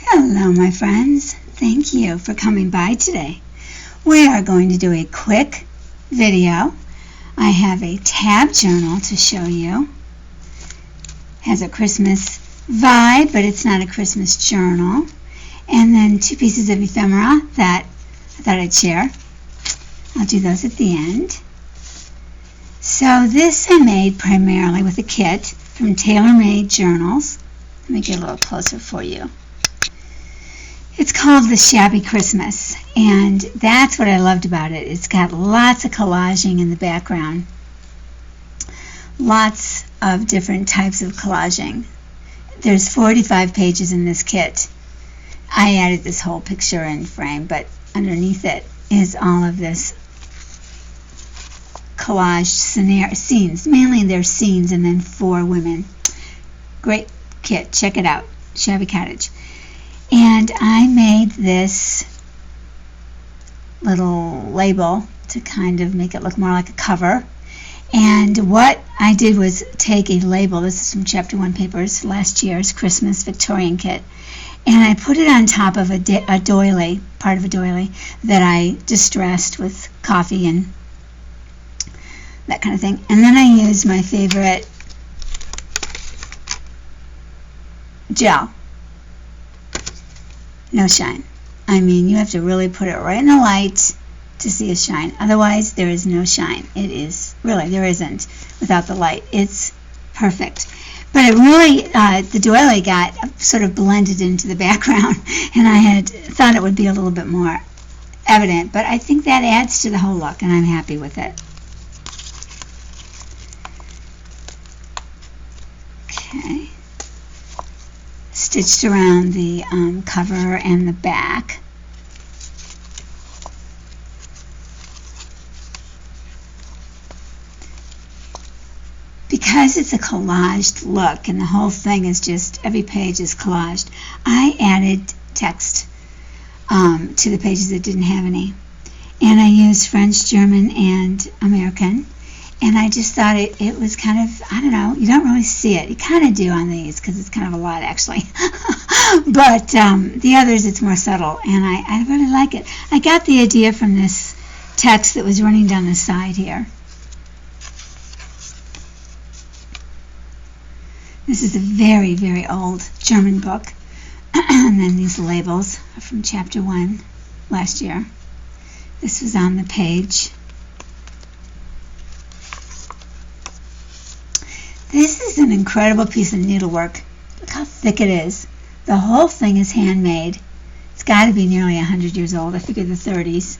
Hello, my friends. Thank you for coming by today. We are going to do a quick video. I have a tab journal to show you. Has a Christmas vibe, but it's not a Christmas journal. And then 2 pieces of ephemera that I thought I'd share. I'll do those at the end. So this I made primarily with a kit from Tailor-Made Journals. Let me get a little closer for you. It's called the Shabby Christmas, and that's what I loved about it. It's got lots of collaging in the background. Lots of different types of collaging. There's 45 pages in this kit. I added this whole picture in frame, but underneath it is all of this collage scenes. Mainly they're scenes and then 4 women. Great kit. Check it out. Shabby Cottage. And I made this little label to kind of make it look more like a cover. And what I did was take a label, this is from Chapter 1 Papers, last year's Christmas Victorian kit, and I put it on top of a doily, part of a doily, that I distressed with coffee and that kind of thing. And then I used my favorite gel. No shine. I mean, you have to really put it right in the light to see a shine. Otherwise, there is no shine. It is, really, there isn't without the light. It's perfect. But it really, the doily got sort of blended into the background, and I had thought it would be a little bit more evident, but I think that adds to the whole look, and I'm happy with it. Okay. Stitched around the cover and the back. Because it's a collaged look and the whole thing is just, every page is collaged, I added text to the pages that didn't have any. And I used French, German, and American. And I just thought it was kind of, I don't know, you don't really see it. You kind of do on these because it's kind of a lot actually. But the others, it's more subtle, and I really like it. I got the idea from this text that was running down the side here. This is a very, very old German book. And then these labels are from Chapter 1 last year. This was on the page. This is an incredible piece of needlework. Look how thick it is. The whole thing is handmade. It's got to be nearly 100 years old. I figure the 30s.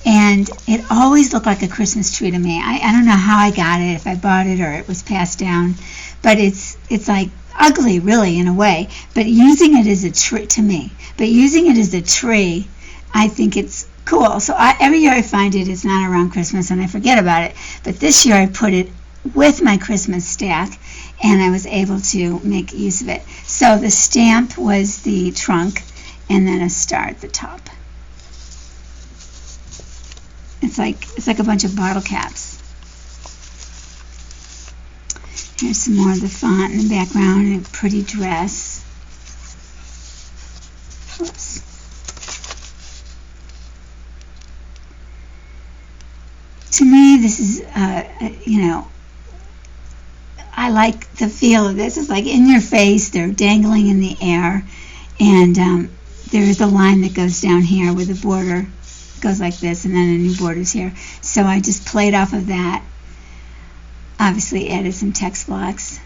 And it always looked like a Christmas tree to me. I don't know how I got it, if I bought it or it was passed down. But it's like ugly, really, in a way. But using it as a tree, to me, but using it as a tree, I think it's cool. So every year I find it, it's not around Christmas, and I forget about it. But this year I put it with my Christmas stack, and I was able to make use of it. So the stamp was the trunk, and then a star at the top. It's like a bunch of bottle caps. Here's some more of the font in the background and a pretty dress. Whoops. To me, this is, you know, I like the feel of this. It's like in your face. They're dangling in the air. And there's a line that goes down here where the border goes like this, and then a new border's here. So I just played off of that. Obviously added some text blocks.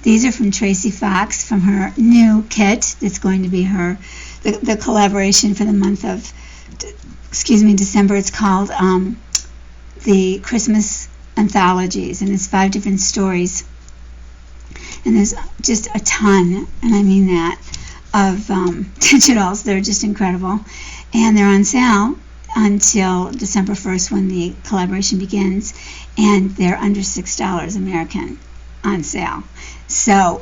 These are from Tracy Fox from her new kit. That's going to be her, the collaboration for the month of, December. It's called the Christmas Anthologies, and it's 5 different stories. And there's just a ton, and I mean that, of digitals. They're just incredible. And they're on sale until December 1st when the collaboration begins. And they're under $6 American on sale. So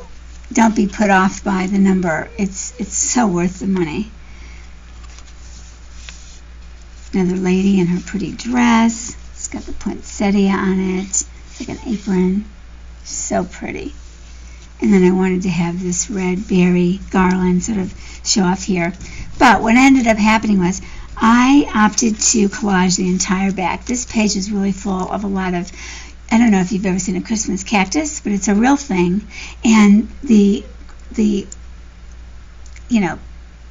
don't be put off by the number. It's so worth the money. Another lady in her pretty dress. It's got the poinsettia on it. It's like an apron. So pretty. And then I wanted to have this red berry garland sort of show off here. But what ended up happening was I opted to collage the entire back. This page is really full of a lot of, I don't know if you've ever seen a Christmas cactus, but it's a real thing. And the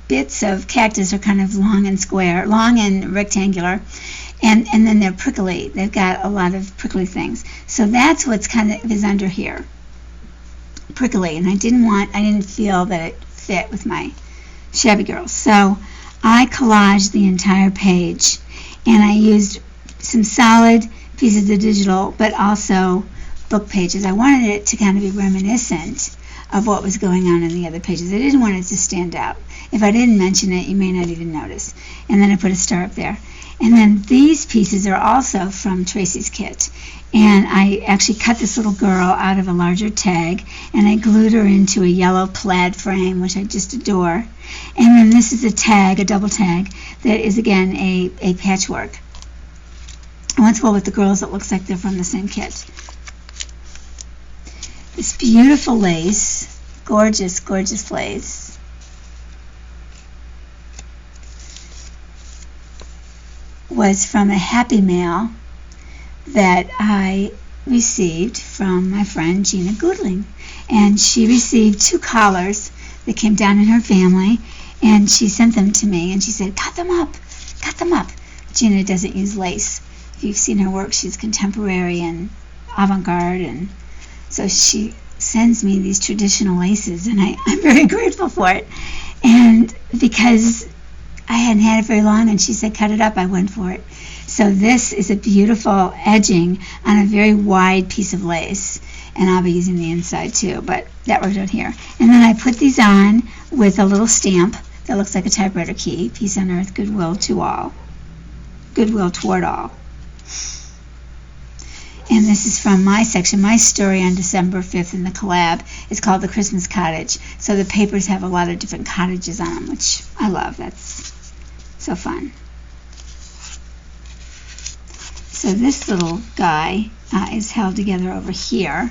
bits of cactus are kind of long and rectangular. And then they're prickly. They've got a lot of prickly things. So that's what's kind of is under here. Prickly. And I didn't feel that it fit with my Shabby Girls. So I collaged the entire page. And I used some solid pieces of digital, but also book pages. I wanted it to kind of be reminiscent of what was going on in the other pages. I didn't want it to stand out. If I didn't mention it, you may not even notice. And then I put a star up there. And then these pieces are also from Tracy's kit. And I actually cut this little girl out of a larger tag, and I glued her into a yellow plaid frame, which I just adore. And then this is a tag, a double tag, that is, again, a patchwork. And what's well with the girls, it looks like they're from the same kit. This beautiful lace, gorgeous, gorgeous lace. Was from a Happy Mail that I received from my friend Gina Goodling. And she received 2 collars that came down in her family, and she sent them to me, and she said, cut them up. Gina doesn't use lace. If you've seen her work, she's contemporary and avant-garde, and so she sends me these traditional laces, and I'm very grateful for it. And because I hadn't had it very long, and she said, cut it up, I went for it. So this is a beautiful edging on a very wide piece of lace, and I'll be using the inside too, but that worked out here. And then I put these on with a little stamp that looks like a typewriter key, peace on earth, goodwill to all, goodwill toward all. And this is from my section. My story on December 5th in the collab is called The Christmas Cottage. So the papers have a lot of different cottages on them, which I love. That's so fun. So this little guy is held together over here.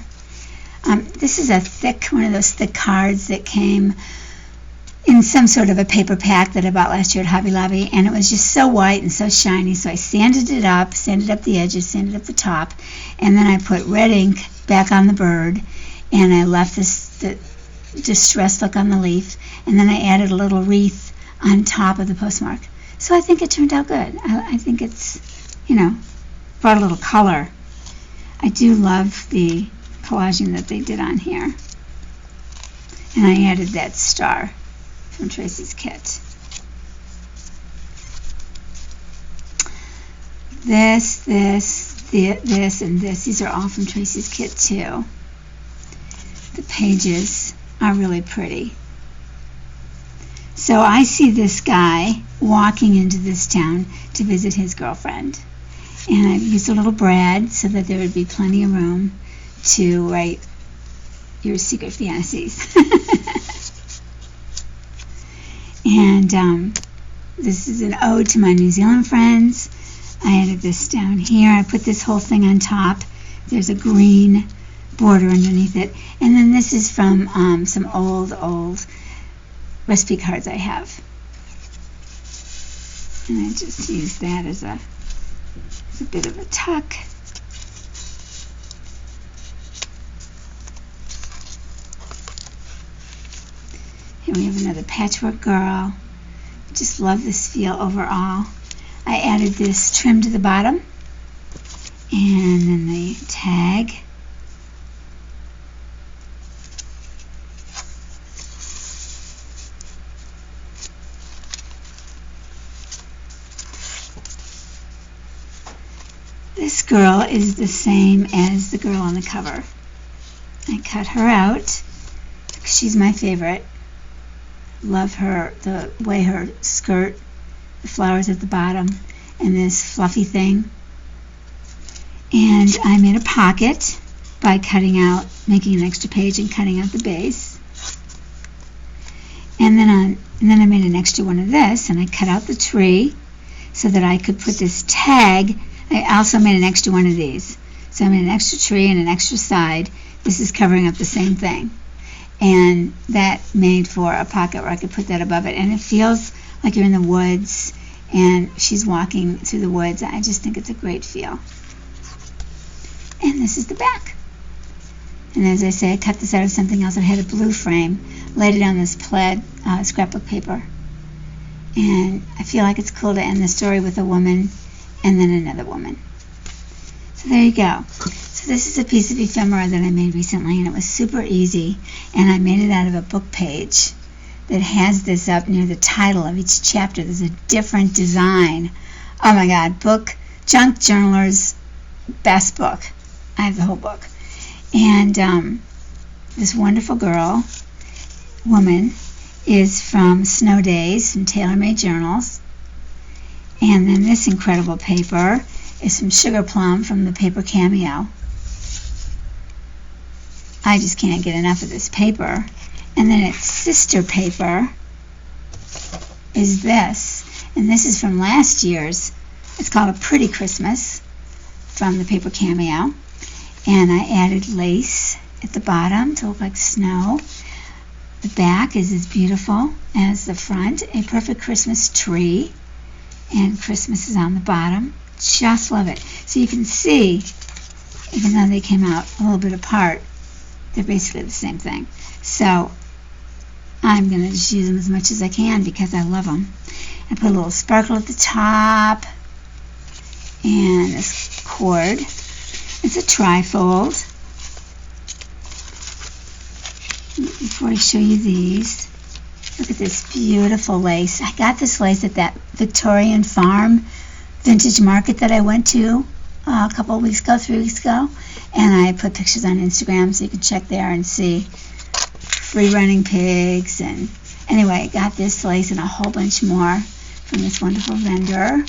This is a thick, one of those thick cards that came in some sort of a paper pack that I bought last year at Hobby Lobby, and it was just so white and so shiny, so I sanded up the edges, sanded up the top, and then I put red ink back on the bird, and I left the distressed look on the leaf, and then I added a little wreath on top of the postmark. So I think it turned out good. I think it's, brought a little color. I do love the collaging that they did on here. And I added that star from Tracy's kit. This, and this. These are all from Tracy's kit too. The pages are really pretty. So I see this guy walking into this town to visit his girlfriend. And I've used a little brad so that there would be plenty of room to write your secret fantasies. And this is an ode to my New Zealand friends. I added this down here. I put this whole thing on top. There's a green border underneath it. And then this is from some old recipe cards I have. And I just used that as a bit of a tuck. Here we have another patchwork girl. Just love this feel overall. I added this trim to the bottom, and then the tag. This girl is the same as the girl on the cover. I cut her out because she's my favorite. Love her, the way her skirt, the flowers at the bottom, and this fluffy thing. And I made a pocket by making an extra page and cutting out the base. And then I made an extra one of this, and I cut out the tree so that I could put this tag. I also made an extra one of these. So I made an extra tree and an extra side. This is covering up the same thing. and that made for a pocket where I could put that above it, and it feels like you're in the woods and she's walking through the woods. I just think it's a great feel. And this is the back. And as I say, I cut this out of something else. I had a blue frame, laid it on this plaid scrapbook paper, and I feel like it's cool to end the story with a woman and then another woman. So there you go. So this is a piece of ephemera that I made recently, and it was super easy, and I made it out of a book page that has this up near the title of each chapter. There's a different design. Oh my God, Junk Journaler's best book. I have the whole book. And this wonderful woman, is from Snow Days, from Tailor-Made Journals. And then this incredible paper is from Sugar Plum from the Paper Cameo. I just can't get enough of this paper. And then its sister paper is this. And this is from last year's. It's called A Pretty Christmas from the Paper Cameo. And I added lace at the bottom to look like snow. The back is as beautiful as the front. A perfect Christmas tree. And Christmas is on the bottom. Just love it. So you can see, even though they came out a little bit apart, they're basically the same thing. So I'm going to just use them as much as I can because I love them. I put a little sparkle at the top. And this cord. It's a trifold. Before I show you these, look at this beautiful lace. I got this lace at that Victorian Farm vintage market that I went to a couple of weeks ago, 3 weeks ago. And I put pictures on Instagram so you can check there and see free running pigs. And anyway, I got this lace and a whole bunch more from this wonderful vendor.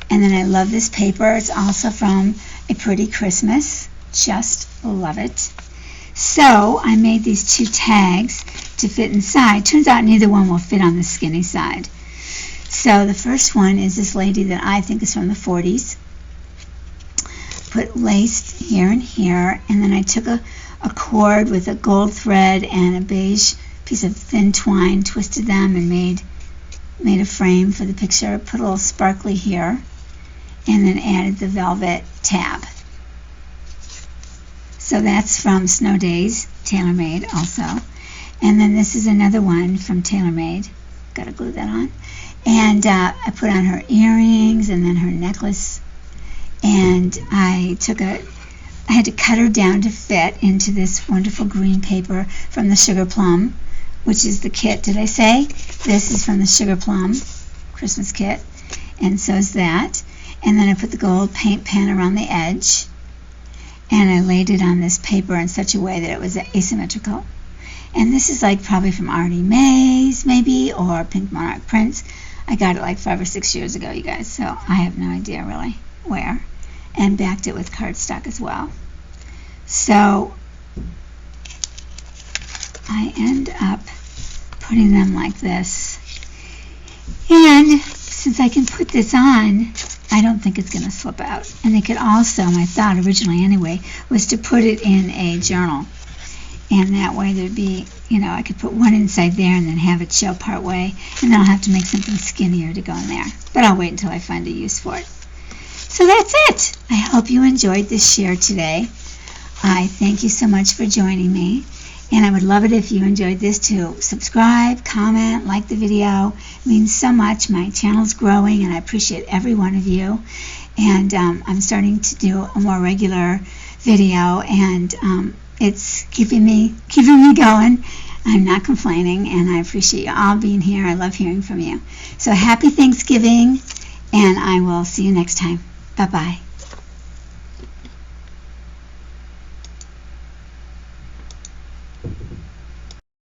And then I love this paper. It's also from A Pretty Christmas. Just love it. So I made these two tags to fit inside. Turns out neither one will fit on the skinny side. So the first one is this lady that I think is from the 40s. Put lace here and here, and then I took a cord with a gold thread and a beige piece of thin twine, twisted them, and made a frame for the picture. Put a little sparkly here, and then added the velvet tab. So that's from Snow Days, Tailor-Made also. And then this is another one from Tailor-Made. Got to glue that on. And I put on her earrings and then her necklace. And I had to cut her down to fit into this wonderful green paper from the Sugar Plum, which is the kit. Did I say? This is from the Sugar Plum Christmas kit. And so is that. And then I put the gold paint pen around the edge. And I laid it on this paper in such a way that it was asymmetrical. And this is like probably from Artie Mays, maybe, or Pink Monarch Prints. I got it like 5 or 6 years ago, you guys, so I have no idea really where. And backed it with cardstock as well. So I end up putting them like this. And since I can put this on, I don't think it's going to slip out. And they could also, my thought originally anyway, was to put it in a journal. And that way there'd be, I could put one inside there and then have it show part way. And then I'll have to make something skinnier to go in there. But I'll wait until I find a use for it. So that's it. I hope you enjoyed this share today. I thank you so much for joining me. And I would love it if you enjoyed this to subscribe, comment, like the video. It means so much. My channel's growing and I appreciate every one of you. And I'm starting to do a more regular video, and it's keeping me going. I'm not complaining, and I appreciate you all being here. I love hearing from you. So happy Thanksgiving, and I will see you next time. Bye-bye.